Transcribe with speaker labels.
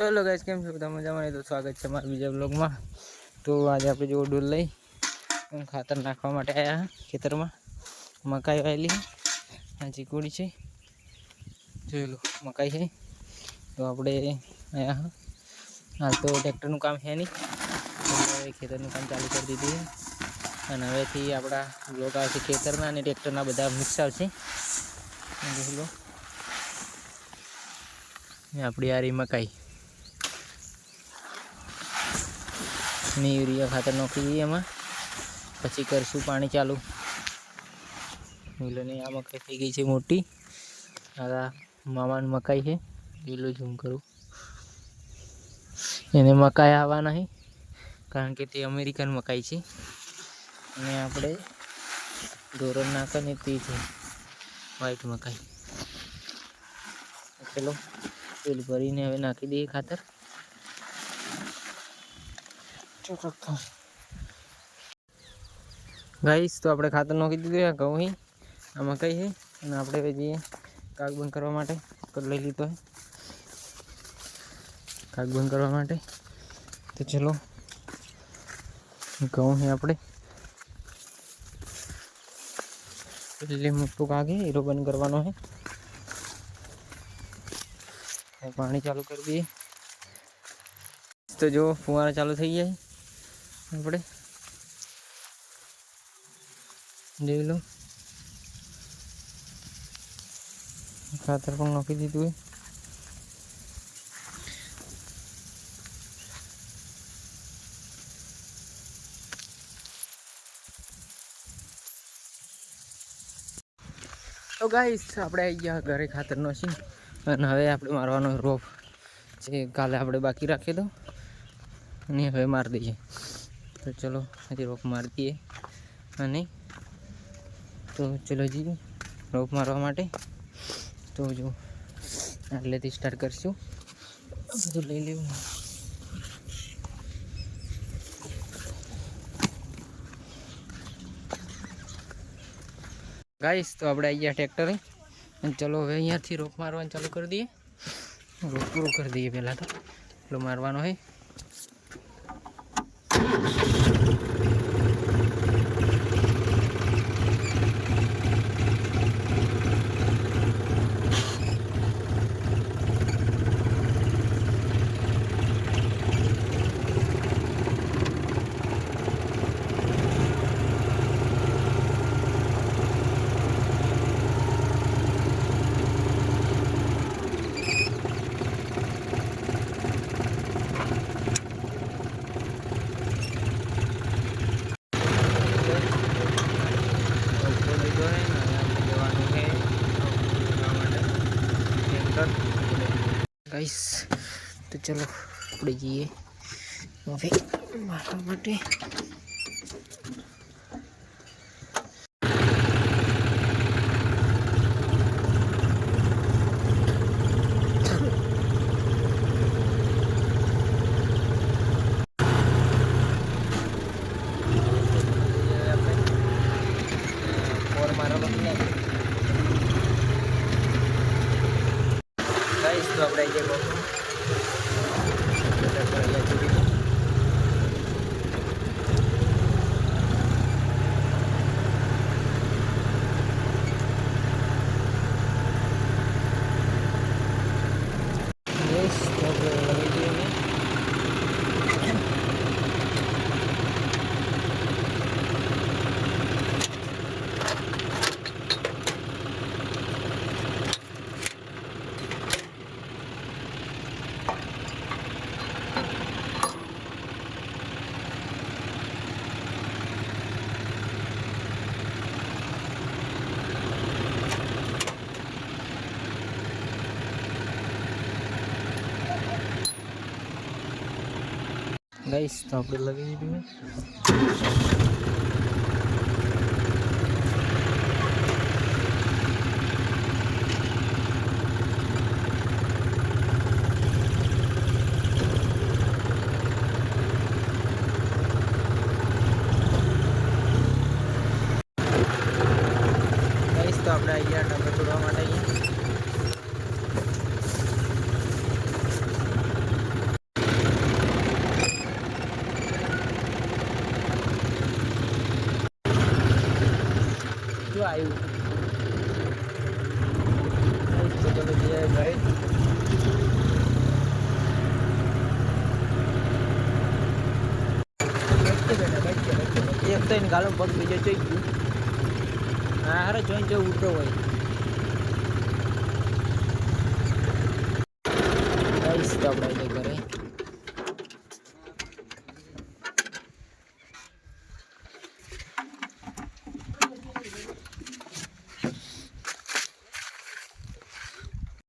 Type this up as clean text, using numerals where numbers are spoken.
Speaker 1: તો hello guys, કેમ છો બધા મજામાં? તો સ્વાગત છે મારા બીજા બ્લોગમાં. તો આજે આપણે જો ડોલ લઈ ખાતર નાખવા માટે આવ્યા ખેતરમાં. મકાઈ વાયેલી આ ચીકુડી છે, જોઈ લો મકાઈ છે. તો આપણે આવ્યા હાલ તો ટ્રેક્ટરનું કામ છે નહીં, ખેતરનું કામ ચાલુ કરી દીધું. અને હવેથી આપણા બ્લોગ આવશે ખેતરના અને ટ્રેક્ટરના બધા મિક્સ આવશે. જોઈ લો આપણી આરી મકાઈ ને યુરિયા ખાતર નાખી દઈએ એમાં, પછી કરશું પાણી ચાલુ. મિલોની આ મકાઈ થઈ ગઈ છે મોટી. આ મામાની મકાઈ છે, લીલો ઝૂમ કરું. એને મકાઈ આવવા નહીં કારણ કે તે અમેરિકન મકાઈ છે અને આપણે ધોરણ નાખવાની તે છે વ્હાઈટ મકાઈ. ચલો તેલ ભરીને હવે નાખી દઈએ ખાતર. ગાઈસ તો આપણે ખાતર નાખી દીધું. આ ઘઉં આ મકાઈ છે અને આપણે હવે જઈએ કાગ બંધ કરવા માટે. લઈ લીધો છે કાગ બંધ કરવા માટે. તો ચલો ઘઉં છે આપણે એટલે મોટું કાગ છે એરો બંધ કરવાનો છે. પાણી ચાલુ કરી દઈએ. તો જો ફુવારા ચાલુ થઈ જાય આપણે જોઈ લો. ખાતર પણ નાખી દીધું હોય. તો ગાઈસ આપણે આવી ગયા ઘરે ખાતરનો છે અને હવે આપણે મારવાનો રોપ જે કાલે આપણે બાકી રાખી દો અને હવે મારી દઈએ. તો ચલો હજી રોપ મારી દઈએ. અને તો ચલો જઈએ રોપ મારવા માટે. તો જો આટલેથી સ્ટાર્ટ કરશું. બધું લઈ લેવું. ગાઈસ તો આપણે આવી ગયા ટ્રેક્ટરે અને ચલો હવે અહીંયાથી રોપ મારવાનું ચાલુ કરી દઈએ. રોપ પૂરો કરી દઈએ પહેલાં તો એટલો મારવાનો હોય. ગાઈસ તો ચલો આપણે જઈએ હવે મારવા માટે. ગાઈસ તો આપણે આવી ગયા ગાઈસ તો આપણે લગાવી દીધું. ગાઈસ તો આપણે આવી ગયા ટાંકા તોડવા માટે. અહીંયા આવ્યું. તો ચલો જઈએ ભાઈ. એક તો એને ગાલો પગ બીજો જોઈ ગયું. હા હારે જોઈને જો ઉડતો હોય.